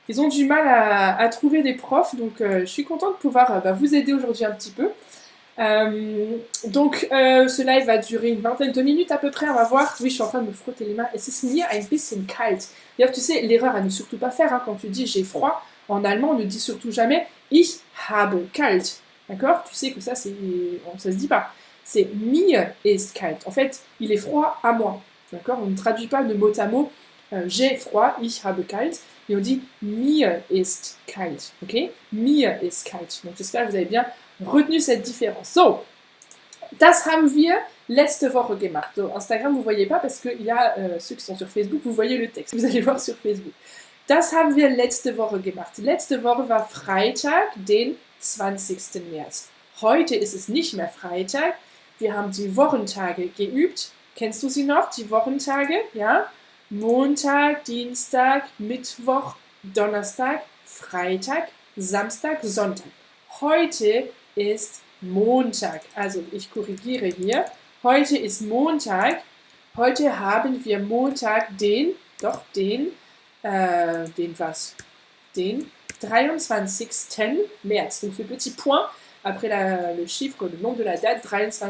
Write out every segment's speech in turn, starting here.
ils ont du mal à trouver des profs, donc je suis contente de pouvoir vous aider aujourd'hui un petit peu. Ce live va durer une vingtaine de minutes à peu près, on va voir. Oui, je suis en train de me frotter les mains. Es ist mir ein bisschen kalt. D'ailleurs, tu sais, l'erreur à ne surtout pas faire, hein, quand tu dis j'ai froid, en allemand, on ne dit surtout jamais ich habe kalt. D'accord? Tu sais que ça, ça se dit pas. C'est mir ist kalt. En fait, il est froid à moi. D'accord? On ne traduit pas de mot à mot j'ai froid, ich habe kalt, et on dit mir ist kalt. Ok? Mir ist kalt. Donc j'espère que vous avez bien retenu cette différence. So, das haben wir letzte Woche gemacht. So, Instagram, vous ne voyez pas parce qu'il y a ceux qui sont sur Facebook, vous voyez le texte. Vous allez voir sur Facebook. Das haben wir letzte Woche gemacht. Letzte Woche war Freitag, den 20. März. Heute ist es nicht mehr Freitag. Wir haben die Wochentage geübt. Kennst du sie noch, die Wochentage? Ja? Montag, Dienstag, Mittwoch, Donnerstag, Freitag, Samstag, Sonntag. Heute ist Montag. Also ich korrigiere hier. Heute ist Montag. Heute haben wir Montag den 23. März. Donc ce petit point après le chiffre, le nom de la date, 23.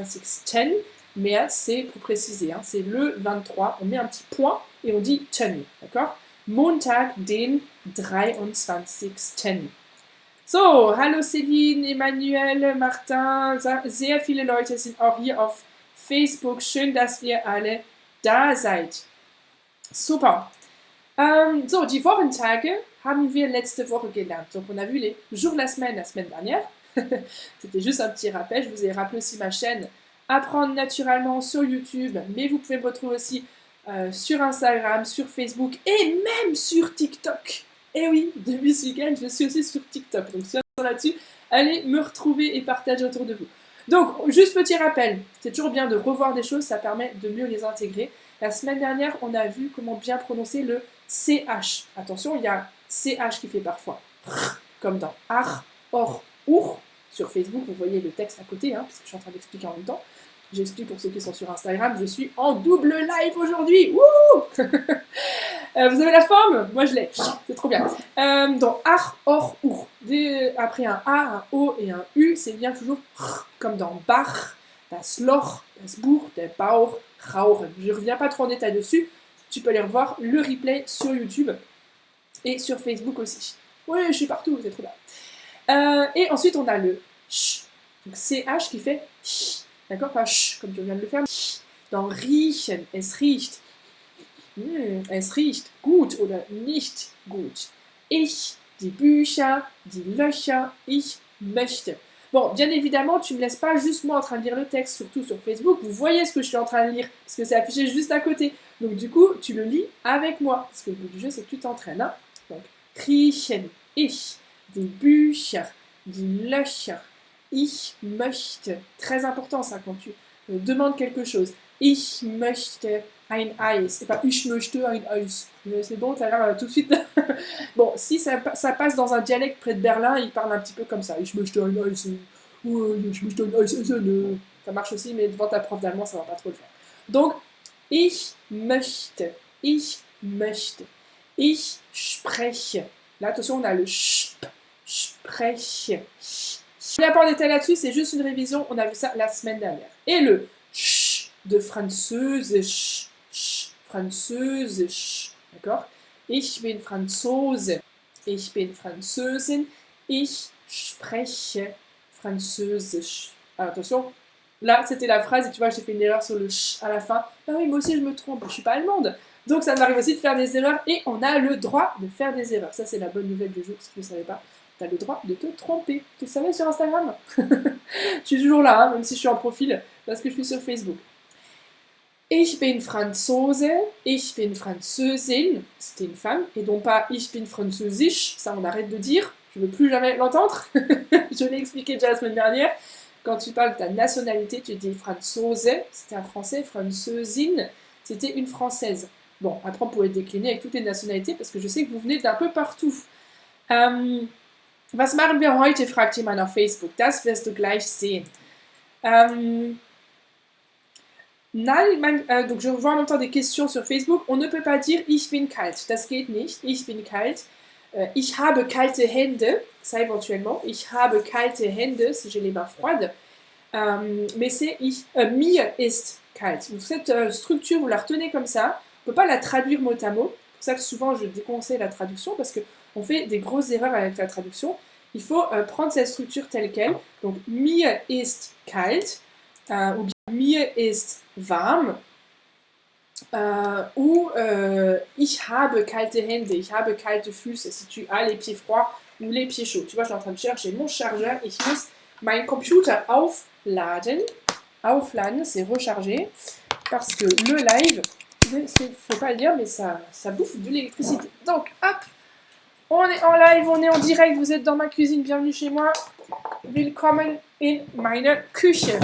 März, c'est pour préciser, hein, c'est le 23. On met un petit point et on dit ten, d'accord? Montag, den 23. So, hallo Céline, Emmanuel, Martin, sehr viele Leute sind auch hier auf Facebook. Schön, dass ihr alle da seid. Super. So, die Wochentage haben wir letzte Woche gelernt. Donc, on a vu les jours de la semaine dernière. C'était juste un petit rappel. Je vous ai rappelé aussi ma chaîne Apprendre naturellement sur YouTube, mais vous pouvez me retrouver aussi sur Instagram, sur Facebook et même sur TikTok. Et oui, depuis ce week-end, je suis aussi sur TikTok. Donc, si vous êtes là-dessus, allez me retrouver et partager autour de vous. Donc, juste petit rappel, c'est toujours bien de revoir des choses, ça permet de mieux les intégrer. La semaine dernière, on a vu comment bien prononcer le CH. Attention, il y a CH qui fait parfois comme dans ach, or, ur. Sur Facebook, vous voyez le texte à côté, hein, parce que je suis en train d'expliquer en même temps. J'explique pour ceux qui sont sur Instagram, je suis en double live aujourd'hui. Vous avez la forme? Moi je l'ai, c'est trop bien. Dans ach, or, ur. Après un A, un O et un U, c'est bien toujours comme dans Bach, das Loch, das Buch, der Bauch, rauchen. Je ne reviens pas trop en détail dessus. Tu peux aller revoir le replay sur YouTube et sur Facebook aussi. Oui, je suis partout, c'est trop bien. Et ensuite, on a le ch. Donc, CH qui fait ch. D'accord? Pas ch, comme tu viens de le faire. Dans riechen, es riecht. Es riecht gut oder nicht gut. Ich, die Bücher, die Löcher, ich möchte. Bon, bien évidemment, tu ne me laisses pas juste moi en train de lire le texte, surtout sur Facebook. Vous voyez ce que je suis en train de lire, parce que c'est affiché juste à côté. Donc, du coup, tu le lis avec moi. Parce que le but du jeu, c'est que tu t'entraînes. Hein? Donc, riechen, ich. Die Bücher, die Löcher. Ich möchte. Très important ça quand tu demandes quelque chose. Ich möchte ein Eis. Et pas ich möchte ein Eis. C'est bon, ça a l'air tout de suite. Bon, si ça passe dans un dialecte près de Berlin, ils parlent un petit peu comme ça. Ich möchte ein Eis. Ou ich möchte ein Eis essen. Ça marche aussi, mais devant ta prof d'allemand, ça va pas trop le faire. Donc, ich möchte. Ich möchte. Ich spreche. Là, attention, on a le ch. Spreche. Je ne vais pas en détail là-dessus, c'est juste une révision, on a vu ça la semaine dernière. Et le ch de Französisch. Französisch. D'accord? Ich bin Franzose. Ich bin Französin. Ich spreche Französisch. Alors, attention, là c'était la phrase et tu vois, j'ai fait une erreur sur le ch à la fin. Ah oui, moi aussi je me trompe, je ne suis pas allemande. Donc ça m'arrive aussi de faire des erreurs et on a le droit de faire des erreurs. Ça c'est la bonne nouvelle du jour, si tu ne le savais pas. Tu as le droit de te tromper. Tu le savais sur Instagram? Je suis toujours là, hein, même si je suis en profil, parce que je suis sur Facebook. Ich bin Franzose, ich bin Französin, c'était une femme, et non pas ich bin Französisch, ça on arrête de dire, je ne veux plus jamais l'entendre. Je l'ai expliqué déjà la semaine dernière. Quand tu parles de ta nationalité, tu dis Franzose, c'était un français, Französin, c'était une française. Bon, après on pourrait décliner avec toutes les nationalités, parce que je sais que vous venez d'un peu partout. Was machen wir heute, fragt jemand auf Facebook. Das wirst du gleich sehen. Donc je vois en même temps des questions sur Facebook. On ne peut pas dire ich bin kalt. Das geht nicht. Ich bin kalt. Ich habe kalte Hände, ça éventuellement. Ich habe kalte Hände, si j'ai les mains froides. Mais c'est mir ist kalt. Donc cette structure, vous la retenez comme ça. On ne peut pas la traduire mot à mot. C'est pour ça que souvent je déconseille la traduction parce qu'on fait des grosses erreurs avec la traduction. Il faut prendre cette structure telle qu'elle. Donc mir ist kalt ou bien mir ist warm. Ou ich habe kalte Hände, ich habe kalte Füße, si tu as les pieds froids ou les pieds chauds. Tu vois, je suis en train de chercher mon chargeur. Ich muss meinen Computer aufladen. Aufladen, c'est recharger. Parce que le live, il faut pas le dire, mais ça bouffe de l'électricité. Donc, hop, on est en live, on est en direct, vous êtes dans ma cuisine, bienvenue chez moi. Willkommen in meiner Küche.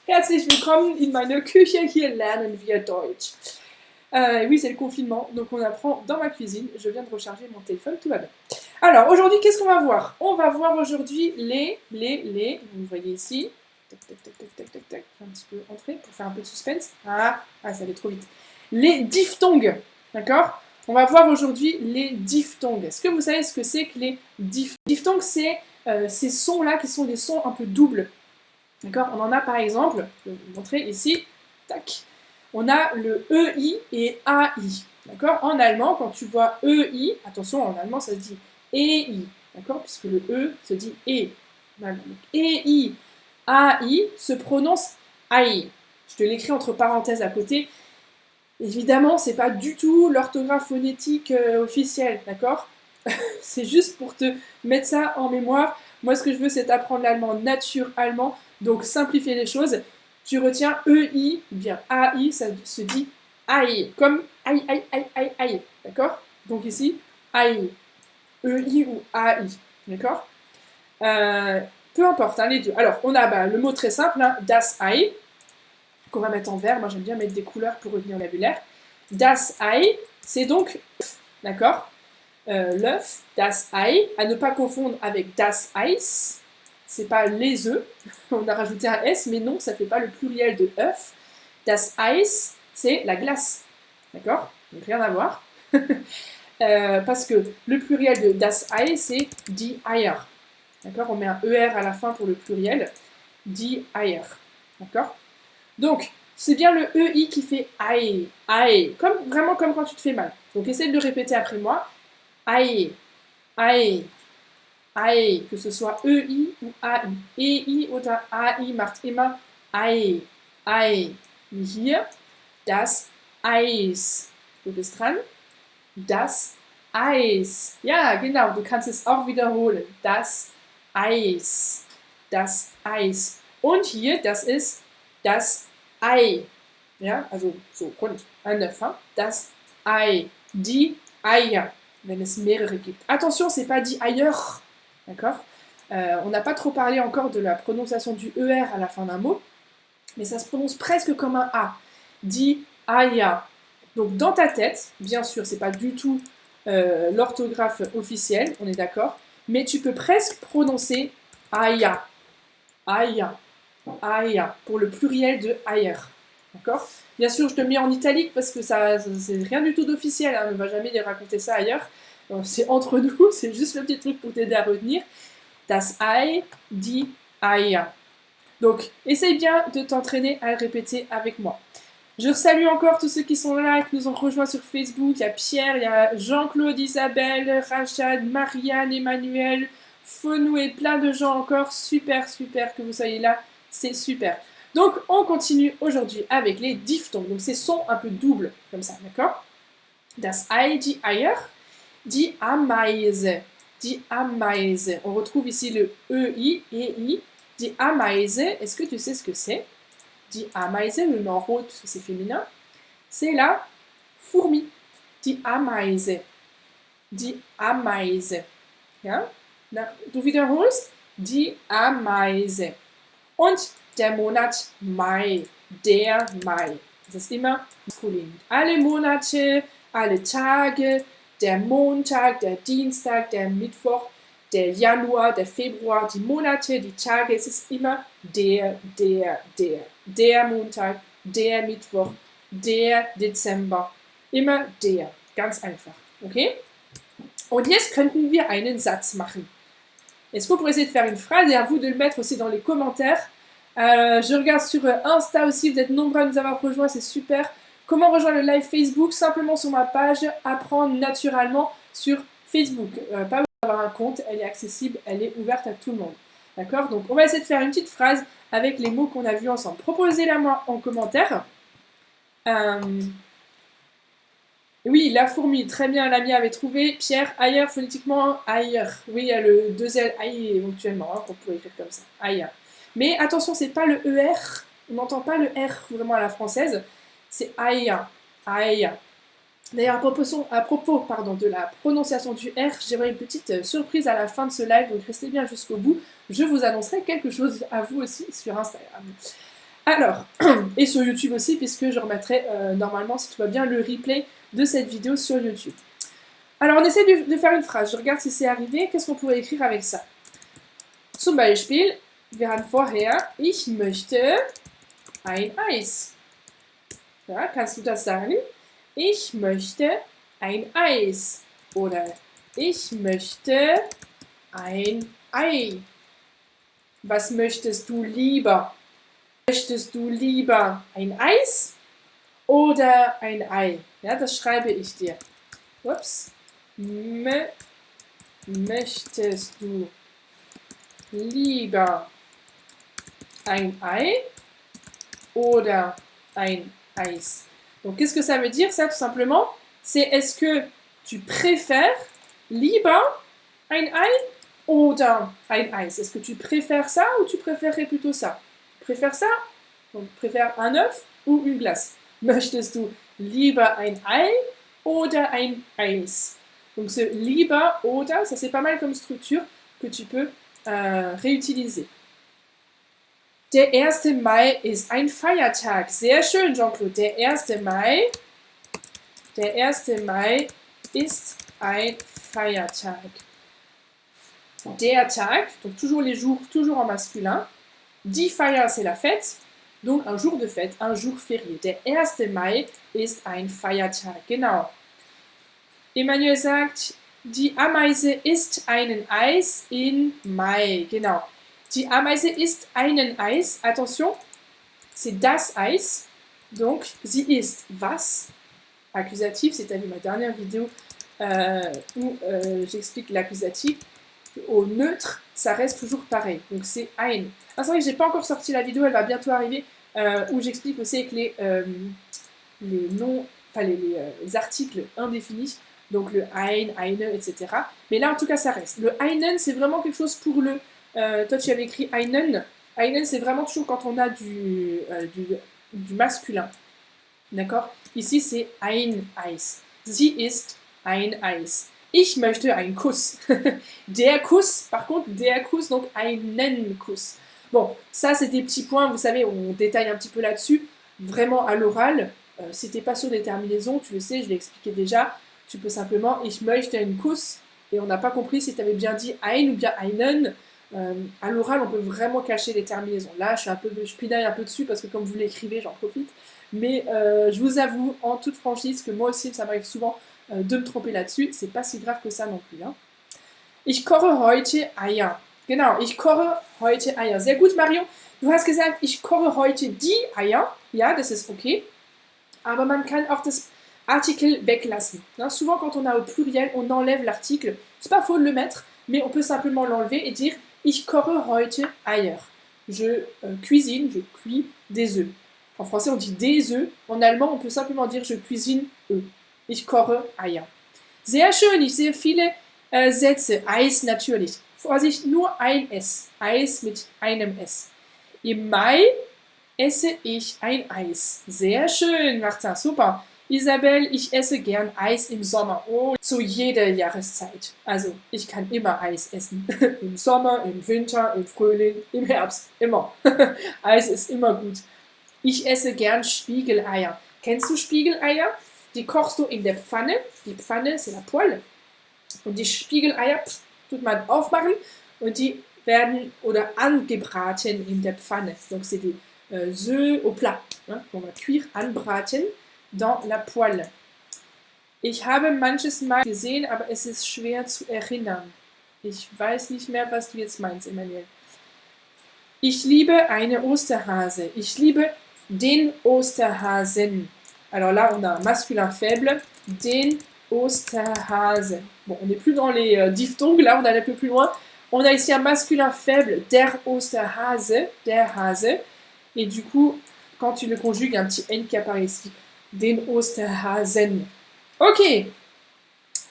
Herzlich willkommen in meiner Küche, hier lernen wir Deutsch. Oui, c'est le confinement, donc on apprend dans ma cuisine. Je viens de recharger mon téléphone, tout va bien. Alors, aujourd'hui, qu'est-ce qu'on va voir? On va voir aujourd'hui les, vous voyez ici. Tac, tac, tac, tac, tac, tac, tac. Je vais un petit peu entrer pour faire un peu de suspense. Ah, ça allait trop vite. Les diphtongues, d'accord? On va voir aujourd'hui les diphtongues. Est-ce que vous savez ce que c'est que les diphtongues? C'est ces sons-là qui sont des sons un peu doubles. D'accord? On en a par exemple, je vais vous montrer ici, tac. On a le EI et AI. D'accord? En allemand, quand tu vois EI, attention, en allemand ça se dit EI. D'accord? Puisque le E se dit E. Donc, EI, AI se prononce AI. Je te l'écris entre parenthèses à côté. Évidemment, c'est pas du tout l'orthographe phonétique officielle, d'accord? C'est juste pour te mettre ça en mémoire. Moi, ce que je veux, c'est apprendre l'allemand nature allemand. Donc, simplifier les choses. Tu retiens EI, bien AI, ça se dit AI. Comme aïe, aïe, aïe, aïe, aïe. D'accord? Donc ici, AI. EI ou AI. D'accord? Peu importe, hein, les deux. Alors, on a le mot très simple, hein, das Ei, qu'on va mettre en vert. Moi, j'aime bien mettre des couleurs pour retenir le vocabulaire. Das Ei, c'est donc l'œuf. D'accord? L'œuf, das Ei, à ne pas confondre avec das Eis. C'est pas les œufs, on a rajouté un S, mais non, ça fait pas le pluriel de œuf. Das Eis, c'est la glace. D'accord? Donc rien à voir. Parce que le pluriel de das Ei, c'est die Eier. D'accord? On met un ER à la fin pour le pluriel. Die Eier. D'accord? Donc, c'est bien le EI qui fait Ei. Ei. Vraiment comme quand tu te fais mal. Donc, essaie de le répéter après moi. Ei. Ei. Ei, que ce soit EI ou AI. EI oder AI macht immer Ei. Ei. Wie hier, das Eis. Du bist dran. Das Eis. Ja, genau, du kannst es auch wiederholen. Das Eis. Das Eis. Und hier, das ist das Ei. Ja, also so rund, ein Neuf. Hein? Das Ei. Die Eier, wenn es mehrere gibt. Attention, c'est pas die Eier. D'accord? On n'a pas trop parlé encore de la prononciation du ER à la fin d'un mot, mais ça se prononce presque comme un A. Die Eier. Donc dans ta tête, bien sûr, c'est pas du tout l'orthographe officielle, on est d'accord, mais tu peux presque prononcer Aya. Aya. Aya. Pour le pluriel de Eier. D'accord? Bien sûr, je te mets en italique parce que ça c'est rien du tout d'officiel, hein, on ne va jamais les raconter ça ailleurs. C'est entre nous, c'est juste le petit truc pour t'aider à retenir. Das Ei, die Eier. Donc, essaye bien de t'entraîner à le répéter avec moi. Je salue encore tous ceux qui sont là et qui nous ont rejoints sur Facebook. Il y a Pierre, il y a Jean-Claude, Isabelle, Rachad, Marianne, Emmanuel, Fonou et plein de gens encore. Super, super que vous soyez là. C'est super. Donc, on continue aujourd'hui avec les diphtongues. Donc, ces sons un peu doubles, comme ça, d'accord? Das Ei, die Eier. Die Ameise. Die Ameise. On retrouve ici le EI et I. Die Ameise, est-ce que tu sais ce que c'est? Die Ameise, le nom rot, parce que c'est féminin, c'est la fourmi. Die Ameise. Die Ameise. Ja? Du wiederholst? Die Ameise. Und der Monat Mai. Der Mai. Das ist immer maskulin. Alle Monate, alle Tage, der Montag, der Dienstag, der Mittwoch, der Januar, der Februar, die Monate, die Tage, es ist immer der Montag, der Mittwoch, der Dezember, immer der, ganz einfach, okay? Und jetzt könnten wir einen Satz machen. Est-ce qu'on pourrait essayer de faire une phrase et à vous de le mettre aussi dans les commentaires. Je regarde sur Insta aussi, vous êtes nombreux à nous avoir rejoints, c'est super. Comment rejoindre le live Facebook? Simplement sur ma page Apprendre naturellement sur Facebook. Pas besoin d'avoir un compte, elle est accessible, elle est ouverte à tout le monde. D'accord? Donc on va essayer de faire une petite phrase avec les mots qu'on a vus ensemble. Proposez-la moi en commentaire. Oui, la fourmi, très bien, l'ami avait trouvé. Pierre, ailleurs, phonétiquement, ailleurs. Oui, il y a le 2L, aïe, éventuellement, hein, qu'on pourrait écrire comme ça, ailleurs. Mais attention, c'est pas le ER, on n'entend pas le R vraiment à la française, c'est aïe, aïe. D'ailleurs, à propos de la prononciation du R, j'aurai une petite surprise à la fin de ce live, donc restez bien jusqu'au bout. Je vous annoncerai quelque chose à vous aussi sur Instagram. Alors, et sur YouTube aussi, puisque je remettrai normalement, si tout va bien, le replay de cette vidéo sur YouTube. Alors, on essaie de faire une phrase. Je regarde si c'est arrivé. Qu'est-ce qu'on pourrait écrire avec ça? Zum Beispiel, wir haben vorher, ich möchte ein Eis. Ja, kannst du das sagen? Ich möchte ein Eis. Oder ich möchte ein Ei. Was möchtest du lieber? Möchtest du lieber ein Eis oder ein Ei? Ja, das schreibe ich dir. Ups. Möchtest du lieber ein Ei oder ein Eis? Donc, qu'est-ce que ça veut dire, ça, tout simplement? C'est est-ce que tu préfères lieber ein Ei oder ein Eis? Est-ce que tu préfères ça ou tu préférerais plutôt ça? Tu préfères ça? Donc, tu préfères un œuf ou une glace? Möchtest du lieber ein Ei oder ein Eis? Donc, ce lieber oder, ça c'est pas mal comme structure que tu peux réutiliser. Der 1. Mai ist ein Feiertag. Sehr schön, Jean-Claude. Der 1. Mai ist ein Feiertag. Der Tag, donc toujours les jours, toujours en masculin. Die Feier, c'est la fête. Donc un jour de fête, un jour férié. Der 1. Mai ist ein Feiertag. Genau. Emmanuel sagt, die Ameise isst einen Eis in Mai. Genau. Die Ameise isst einen Eis. Attention, c'est das Eis. Donc, sie isst was? Accusatif, c'est à dire ma dernière vidéo où j'explique l'accusatif. Au neutre, ça reste toujours pareil. Donc, c'est ein. Ah, c'est vrai que j'ai pas encore sorti la vidéo, elle va bientôt arriver, où j'explique aussi avec les noms, enfin les articles indéfinis. Donc, le ein, eine, etc. Mais là, en tout cas, ça reste. Le einen, c'est vraiment quelque chose pour le... toi, tu avais écrit einen. Einen, c'est vraiment toujours quand on a du masculin. D'accord? Ici, c'est ein Eis. Sie isst ein Eis. Ich möchte einen Kuss. Der Kuss, par contre, der Kuss, donc einen Kuss. Bon, ça, c'est des petits points, vous savez, on détaille un petit peu là-dessus. Vraiment, à l'oral, si t'es pas sûr des terminaisons, tu le sais, je l'ai expliqué déjà, tu peux simplement ich möchte einen Kuss, et on n'a pas compris si tu avais bien dit ein ou bien einen. À l'oral, on peut vraiment cacher les terminaisons. Là, je pinaille un peu dessus parce que comme vous l'écrivez, j'en profite. Mais je vous avoue, en toute franchise, que moi aussi, ça m'arrive souvent de me tromper là-dessus. C'est pas si grave que ça non plus. Hein. Ich koche heute Eier. Genau, ich koche heute Eier. Sehr gut, Marion. Du hast gesagt, ich koche heute die Eier. Ja, das ist okay. Aber man kann auch das Artikel weglassen. Hein, souvent, quand on a au pluriel, on enlève l'article. C'est pas faux de le mettre, mais on peut simplement l'enlever et dire ich koche heute Eier. Je cuisine, je cuis des œufs. En français, on dit des œufs. En allemand, on peut simplement dire je cuisine œufs. Ich koche Eier. Sehr schön, ich sehe viele Sätze. Eis natürlich. Vorsicht, nur ein S. Eis mit einem S. Im Mai esse ich ein Eis. Sehr schön, Martin, super. Isabel, ich esse gern Eis im Sommer. Oh, zu jeder Jahreszeit. Also, ich kann immer Eis essen. Im Sommer, im Winter, im Frühling, im Herbst. Immer. Eis ist immer gut. Ich esse gern Spiegeleier. Kennst du Spiegeleier? Die kochst du in der Pfanne. Die Pfanne, c'est la poêle. Und die Spiegeleier tut man aufmachen und die werden oder angebraten in der Pfanne. Donc, c'est des œufs au plat. Hein, qu'on va cuire, anbraten dans la poêle. Ich habe manches Mal gesehen, aber es ist schwer zu erinnern. Ich weiß nicht mehr, was du jetzt meinst, Emmanuel. Ich liebe eine Osterhase. Ich liebe den Osterhasen. Alors là, on a un masculin faible, den Osterhase. Bon, on n'est plus dans les diphtongues, là, on est un peu plus loin. On a ici un masculin faible, der Osterhase, der Hase. Et du coup, quand tu le conjugues, il y a un petit N qui apparaît ici. Den Osterhasen. Okay.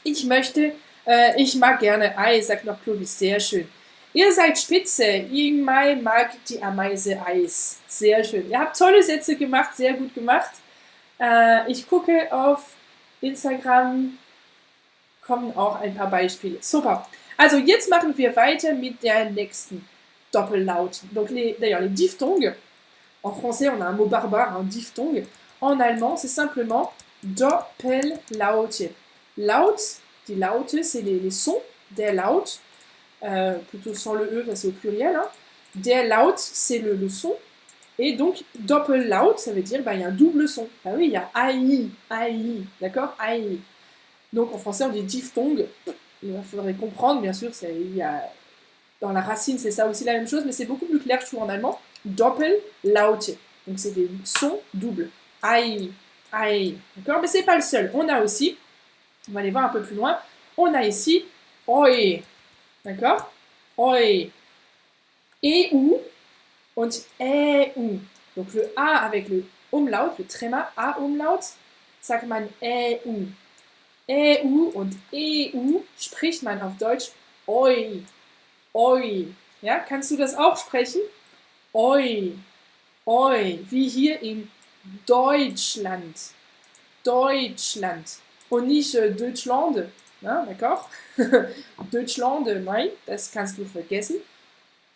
Ich mag gerne Ei, sagt noch Clovis. Sehr schön. Ihr seid spitze. Ingmai mag die Ameise Eis. Sehr schön. Ihr habt tolle Sätze gemacht, sehr gut gemacht. Ich gucke auf Instagram, kommen auch ein paar Beispiele. Super. Also jetzt machen wir weiter mit der nächsten Doppellaut. Donc d'ailleurs les diphtongues. En français, on a un mot barbare, un diphtongue. En allemand, c'est simplement Doppellaute. Laut, die Laute, c'est les sons. Der Laut, plutôt sans le E, c'est au pluriel. Hein. Der Laut, c'est le son. Et donc, Doppellaut, ça veut dire il y a un double son. Ah oui, il y a AI, AI, d'accord, AI. Donc en français, on dit diphtongue. Il faudrait comprendre, bien sûr, dans la racine, c'est ça aussi la même chose, mais c'est beaucoup plus clair, je trouve, en allemand. Doppellaute. Donc c'est des sons doubles. AI, AI. D'accord, mais c'est pas le seul. On a aussi, on va aller voir un peu plus loin, on a ici Oi. D'accord, Oi. Et ou und ou. Donc le A avec le Umlaut, le Tréma A Umlaut, sagt man ou. U und EU spricht man auf Deutsch Oi. Oi. Ja, kannst du das auch sprechen? Oi. Oi. Wie hier in Deutschland. Deutschland. Und nicht Deutschland. Ja, d'accord? Deutschland, nein, das kannst du vergessen.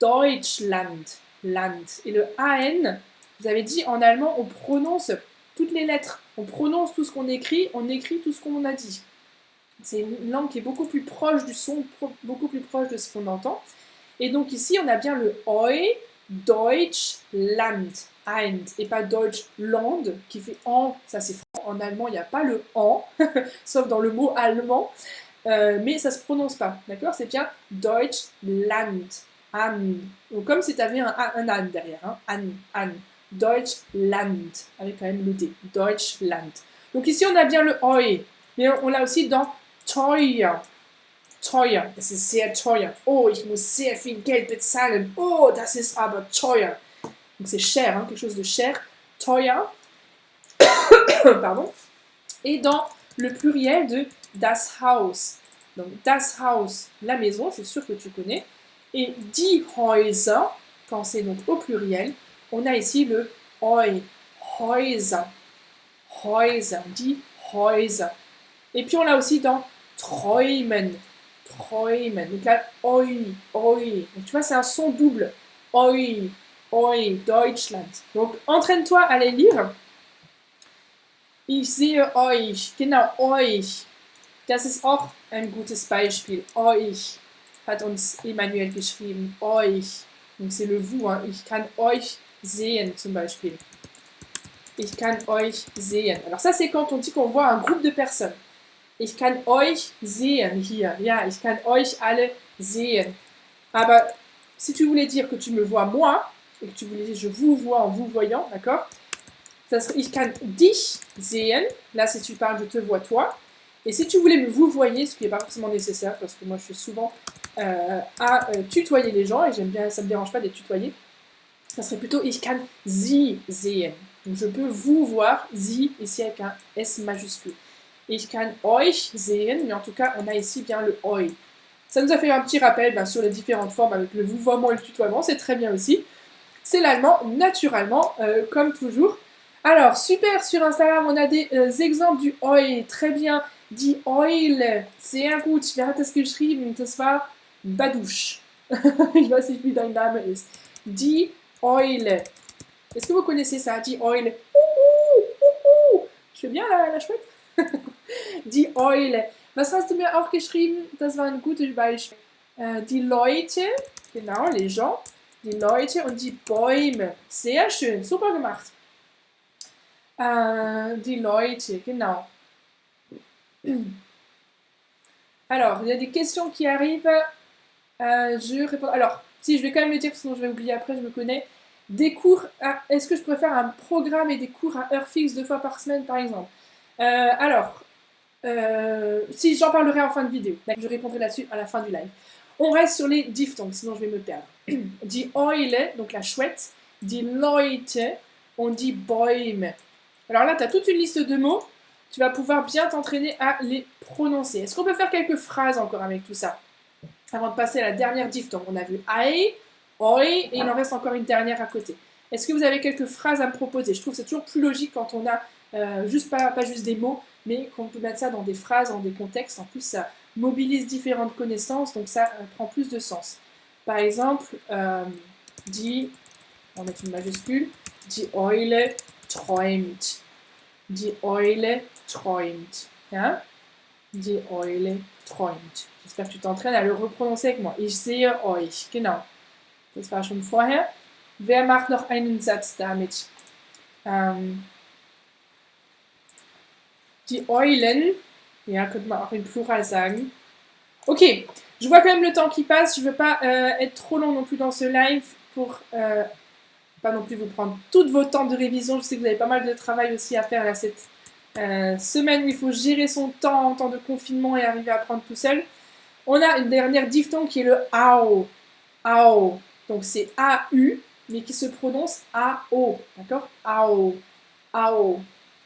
Deutschland. Land. Et le AN, vous avez dit en allemand, on prononce toutes les lettres. On prononce tout ce qu'on écrit, on écrit tout ce qu'on a dit. C'est une langue qui est beaucoup plus proche du son, beaucoup plus proche de ce qu'on entend. Et donc ici, on a bien le Oi, Deutschland, Ein, et pas Deutschland, qui fait en, ça c'est franc. En allemand, il n'y a pas le en, sauf dans le mot allemand, mais ça ne se prononce pas, d'accord? C'est bien Deutschland, An. Donc comme si tu avais un an derrière, hein? An. Deutschland, avec quand même le D, Deutschland. Donc ici, on a bien le Oi, mais on l'a aussi dans teuer. Teuer, das ist sehr teuer. Oh, ich muss sehr viel Geld bezahlen. Oh, das ist aber teuer. Donc c'est cher, hein, quelque chose de cher. Teuer. Pardon. Et dans le pluriel de das Haus. Donc das Haus, la maison, c'est sûr que tu connais. Et die Häuser, quand c'est donc au pluriel, on a ici le Oi. Häuser. Häuser. Die Häuser. Et puis on l'a aussi dans träumen. Träumen. Donc là, Oi, Oi. Donc tu vois, c'est un son double. Oi, Oi, Deutschland. Donc entraîne-toi à les lire. Ich sehe euch. Genau, euch. Das ist auch ein gutes Beispiel. Euch hat uns Emmanuel geschrieben. Euch. Donc c'est le vous. Hein. Ich kann euch sehen zum Beispiel. Ich kann euch sehen. Alors ça, c'est quand on dit qu'on voit un groupe de personnes. Ich kann euch sehen hier. Ja, ich kann euch alle sehen. Aber si tu voulais dire que tu me vois moi, et que tu voulais dire je vous vois en vous voyant, d'accord? Ça serait ich kann dich sehen. Là, si tu parles, je te vois toi. Et si tu voulais me vous voyez, ce qui n'est pas forcément nécessaire, parce que moi, je suis souvent à tutoyer les gens, et j'aime bien, ça ne me dérange pas d'être tutoyé. Ça serait plutôt ich kann sie sehen. Donc, je peux vous voir, sie, ici avec un S majuscule. Ich kann euch sehen, mais en tout cas, on a ici bien le oi. Ça nous a fait un petit rappel sur les différentes formes avec le vouvoiement et le tutoiement, c'est très bien aussi. C'est l'allemand, naturellement, comme toujours. Alors, super, sur Instagram, on a des exemples du oi, très bien. Die Eule, sehr gut. Wer hat das geschrieben? Das war Badouche. Ich weiß nicht, wie dein Name ist. Die Eule. Est-ce que vous connaissez ça? Die Eule. Je fais bien la chouette? Die Eule. Was hast du mir auch geschrieben? Das war ein gutes Beispiel. Die Leute, genau, les gens. Die Leute und die Bäume. Sehr schön, super gemacht. Die Leute, genau. Alors, il y a des questions qui arrivent. Je réponds. Alors, si je vais quand même le dire, sinon je vais oublier après, je me connais. Des cours. Est-ce que je préfère un programme et des cours à heure fixe 2 fois par semaine, par exemple? Alors, si j'en parlerai en fin de vidéo. Je répondrai là-dessus à la fin du live. On reste sur les diphtongues, sinon je vais me perdre. Die Eule, donc la chouette. Die Leute, on dit Bäume. Alors là, tu as toute une liste de mots. Tu vas pouvoir bien t'entraîner à les prononcer. Est-ce qu'on peut faire quelques phrases encore avec tout ça? Avant de passer à la dernière diphtongue, on a vu Ei, Oi, et il en reste encore une dernière à côté. Est-ce que vous avez quelques phrases à me proposer? Je trouve que c'est toujours plus logique quand on a pas juste des mots, mais qu'on peut mettre ça dans des phrases, dans des contextes. En plus, ça mobilise différentes connaissances, donc ça prend plus de sens. Par exemple, on va mettre une majuscule, die Eule träumt. Die Eule träumt. Hein? Die Eule träumt. J'espère que tu t'entraînes à le reprononcer avec moi. Ich sehe euch. Genau. Das war schon vorher. Wer macht noch einen Satz damit? Die Eulen. Ja, könnte man auch im Plural sagen. Ok, je vois quand même le temps qui passe. Je ne veux pas être trop long non plus dans ce live pour pas non plus vous prendre tout vos temps de révision. Je sais que vous avez pas mal de travail aussi à faire là, cette semaine où il faut gérer son temps en temps de confinement et arriver à apprendre tout seul. On a une dernière diphtongue qui est le AO. AO. Donc c'est AU, mais qui se prononce AO. D'accord? AO. AO.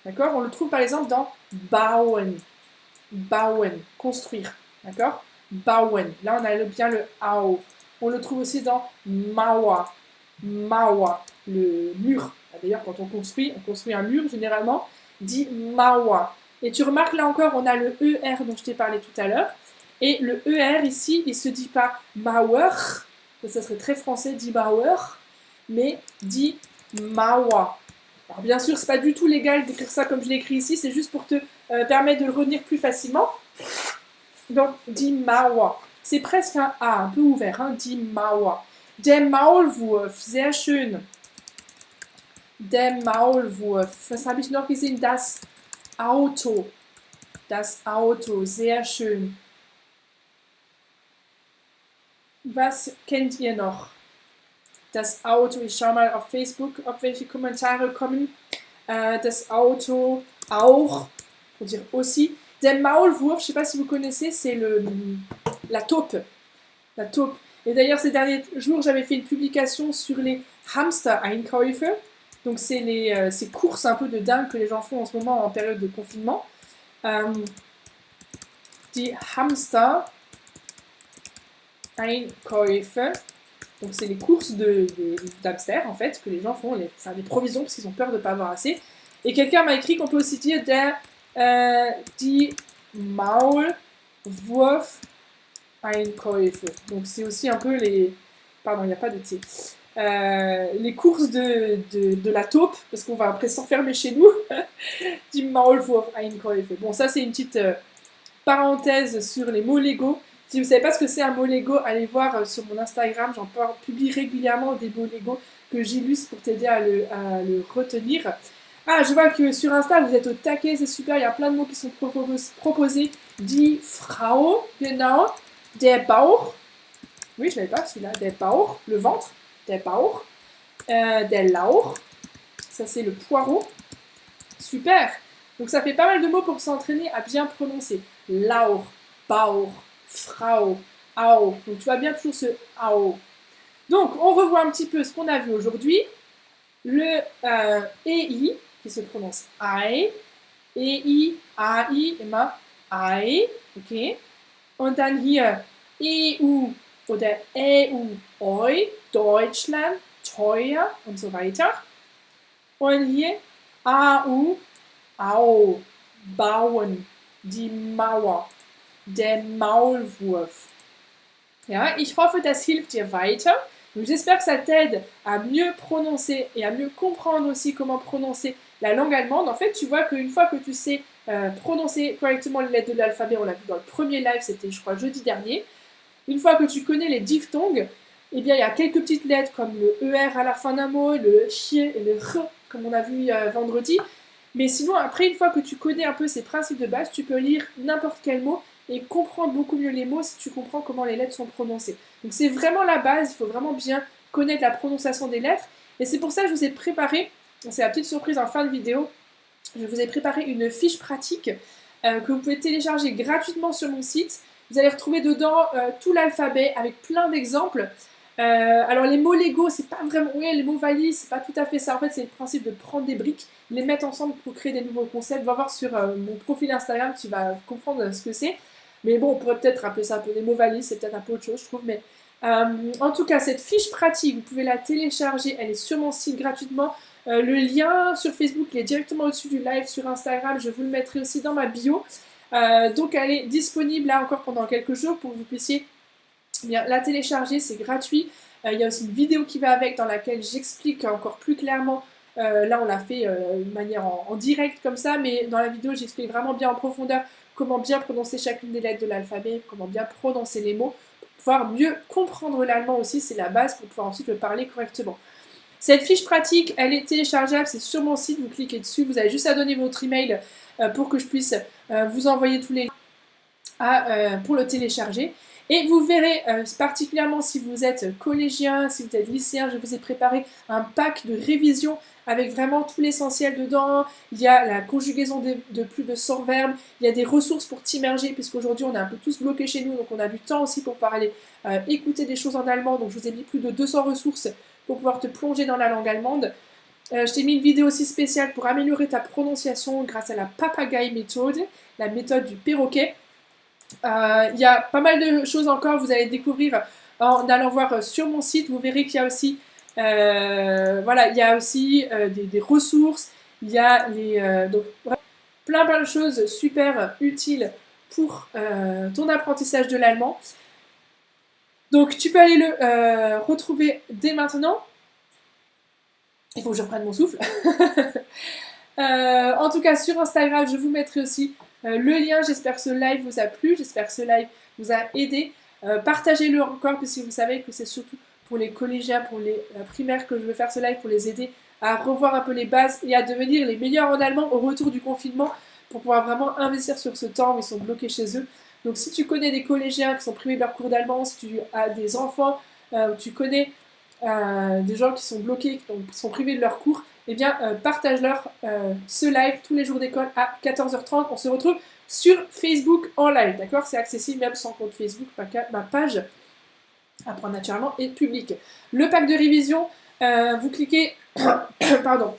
D'accord? On le trouve par exemple dans bauen. Bauen. Construire. D'accord? Bauen. Là, on a bien le AO. On le trouve aussi dans Mauer. Mauer. Le mur. D'ailleurs, quand on construit un mur généralement, dit Mauer. Et tu remarques là encore, on a le ER dont je t'ai parlé tout à l'heure. Et le ER ici, il ne se dit pas Mauer, ça serait très français, dit Mauer, mais dit Mauer. Alors bien sûr, c'est pas du tout légal d'écrire ça comme je l'ai écrit ici, c'est juste pour te permettre de le retenir plus facilement. Donc, dit Mauer. C'est presque un A, un peu ouvert, hein, dit Mauer. Der Maulwurf, sehr schön. Der Maulwurf. Was habe ich noch gesehen? Das Auto. Das Auto, sehr schön. Was kennt ihr noch? Das Auto, ich schaue mal auf Facebook, ob welche Kommentare kommen. Das Auto auch, pour dire aussi. Der Maulwurf, je ne sais pas si vous connaissez, c'est la taupe. La taupe. Et d'ailleurs, ces derniers jours, j'avais fait une publication sur les Hamster-Einkäufe. Donc, c'est ces courses un peu de dingue que les gens font en ce moment en période de confinement. Die Hamster-Einkäufe. Donc, c'est les courses d'hamsters, en fait, que les gens font, des provisions parce qu'ils ont peur de ne pas avoir assez. Et quelqu'un m'a écrit qu'on peut aussi dire die Maulwurf Einkäufe. Donc c'est aussi un peu les... Pardon, il n'y a pas de T. Les courses de la taupe, parce qu'on va après s'enfermer chez nous. Die Maulwurf Einkäufe. Bon, ça c'est une petite parenthèse sur les mots Lego. Si vous ne savez pas ce que c'est un mot Lego, allez voir sur mon Instagram. J'en publie régulièrement des mots Lego que j'illustre pour t'aider à le retenir. Ah, je vois que sur Insta, vous êtes au taquet, c'est super. Il y a plein de mots qui sont proposés. Die Frau, genau. Der Bauch. Oui, je ne l'avais pas celui-là. Der Bauch, le ventre. Der Bauch. Der Lauch. Ça, c'est le poireau. Super. Donc, ça fait pas mal de mots pour s'entraîner à bien prononcer. Lauch, Bauch, Frau, Au. Donc, tu vois bien toujours ce Au. Donc, on revoit un petit peu ce qu'on a vu aujourd'hui. Le EI, qui se prononce Ei. EI, AI, immer Ei. Ok. Und dann hier EU oder EU, Eu, Deutschland, teuer und so weiter. Und hier AU, Au, bauen, die Mauer, der Maulwurf. Ja, ich hoffe, das hilft dir weiter. Donc, j'espère que ça t'aide à mieux prononcer et à mieux comprendre aussi comment prononcer la langue allemande. En fait, tu vois qu'une fois que tu sais prononcer correctement les lettres de l'alphabet, on l'a vu dans le premier live, c'était je crois jeudi dernier. Une fois que tu connais les diphtongues, eh bien il y a quelques petites lettres comme le ER à la fin d'un mot, le CH et le R comme on a vu vendredi. Mais sinon, après, une fois que tu connais un peu ces principes de base, tu peux lire n'importe quel mot et comprendre beaucoup mieux les mots si tu comprends comment les lettres sont prononcées. Donc c'est vraiment la base, il faut vraiment bien connaître la prononciation des lettres. Et c'est pour ça que je vous ai préparé, c'est la petite surprise en fin de vidéo, je vous ai préparé une fiche pratique que vous pouvez télécharger gratuitement sur mon site. Vous allez retrouver dedans tout l'alphabet avec plein d'exemples. Alors les mots Lego, c'est pas vraiment, oui, les mots valises, c'est pas tout à fait ça. En fait, c'est le principe de prendre des briques, les mettre ensemble pour créer des nouveaux concepts. Va voir sur mon profil Instagram, tu vas comprendre ce que c'est. Mais bon, on pourrait peut-être appeler ça un peu des mots valises, c'est peut-être un peu autre chose, je trouve. Mais en tout cas, cette fiche pratique, vous pouvez la télécharger, elle est sur mon site gratuitement. Le lien sur Facebook, il est directement au-dessus du live sur Instagram. Je vous le mettrai aussi dans ma bio. Donc, elle est disponible là encore pendant quelques jours pour que vous puissiez bien la télécharger. C'est gratuit. Il y a aussi une vidéo qui va avec dans laquelle j'explique encore plus clairement. Là, on l'a fait de manière en direct comme ça, mais dans la vidéo, j'explique vraiment bien en profondeur comment bien prononcer chacune des lettres de l'alphabet, comment bien prononcer les mots, pour pouvoir mieux comprendre l'allemand aussi. C'est la base pour pouvoir ensuite le parler correctement. Cette fiche pratique, elle est téléchargeable, c'est sur mon site, vous cliquez dessus, vous avez juste à donner votre email pour que je puisse vous envoyer tous les liens pour le télécharger. Et vous verrez, particulièrement si vous êtes collégien, si vous êtes lycéen, je vous ai préparé un pack de révision avec vraiment tout l'essentiel dedans. Il y a la conjugaison de plus de 100 verbes, il y a des ressources pour t'immerger, puisqu'aujourd'hui on est un peu tous bloqués chez nous, donc on a du temps aussi pour pouvoir aller écouter des choses en allemand. Donc je vous ai mis plus de 200 ressources pour pouvoir te plonger dans la langue allemande. Je t'ai mis une vidéo aussi spéciale pour améliorer ta prononciation grâce à la Papagei Methode, la méthode du perroquet. Il y a pas mal de choses encore, vous allez découvrir en allant voir sur mon site. Vous verrez qu'il y a aussi, voilà, il y a aussi des ressources, il y a donc, plein de choses super utiles pour ton apprentissage de l'allemand. Donc tu peux aller le retrouver dès maintenant. Il faut que je reprenne mon souffle. En tout cas, sur Instagram, je vous mettrai aussi le lien. J'espère que ce live vous a plu, j'espère que ce live vous a aidé. Partagez-le encore, parce que vous savez que c'est surtout pour les collégiens, pour les primaires que je veux faire ce live, pour les aider à revoir un peu les bases et à devenir les meilleurs en allemand au retour du confinement, pour pouvoir vraiment investir sur ce temps où ils sont bloqués chez eux. Donc si tu connais des collégiens qui sont privés de leur cours d'allemand, si tu as des enfants, tu connais des gens qui sont bloqués, qui sont privés de leur cours, eh bien partage-leur ce live tous les jours d'école à 14h30. On se retrouve sur Facebook en live, d'accord? C'est accessible même sans compte Facebook, ma page Apprendre naturellement est publique. Le pack de révision, vous cliquez, pardon,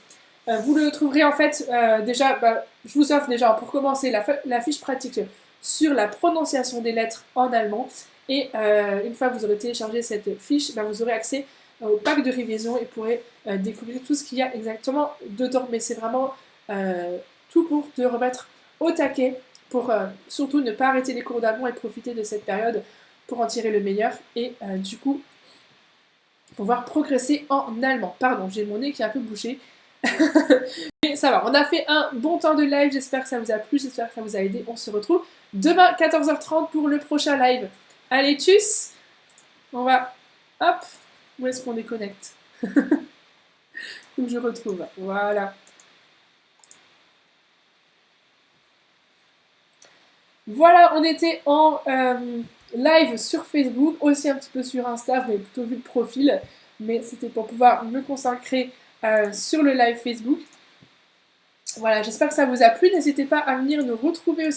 vous le trouverez en fait déjà, je vous offre déjà pour commencer la fiche pratique sur la prononciation des lettres en allemand. Et une fois que vous aurez téléchargé cette fiche, vous aurez accès au pack de révision et pourrez découvrir tout ce qu'il y a exactement dedans. Mais c'est vraiment tout pour te remettre au taquet, pour surtout ne pas arrêter les cours d'allemand et profiter de cette période pour en tirer le meilleur et du coup pouvoir progresser en allemand. Pardon, j'ai mon nez qui est un peu bouché. Mais ça va, on a fait un bon temps de live, j'espère que ça vous a plu, j'espère que ça vous a aidé. On se retrouve demain 14h30 pour le prochain live. Allez, tchuss! On va, hop, où est-ce qu'on déconnecte? Où je retrouve, voilà. Voilà, on était en live sur Facebook, aussi un petit peu sur Insta, vous avez plutôt vu le profil, mais c'était pour pouvoir me consacrer sur le live Facebook. Voilà, j'espère que ça vous a plu, n'hésitez pas à venir nous retrouver aussi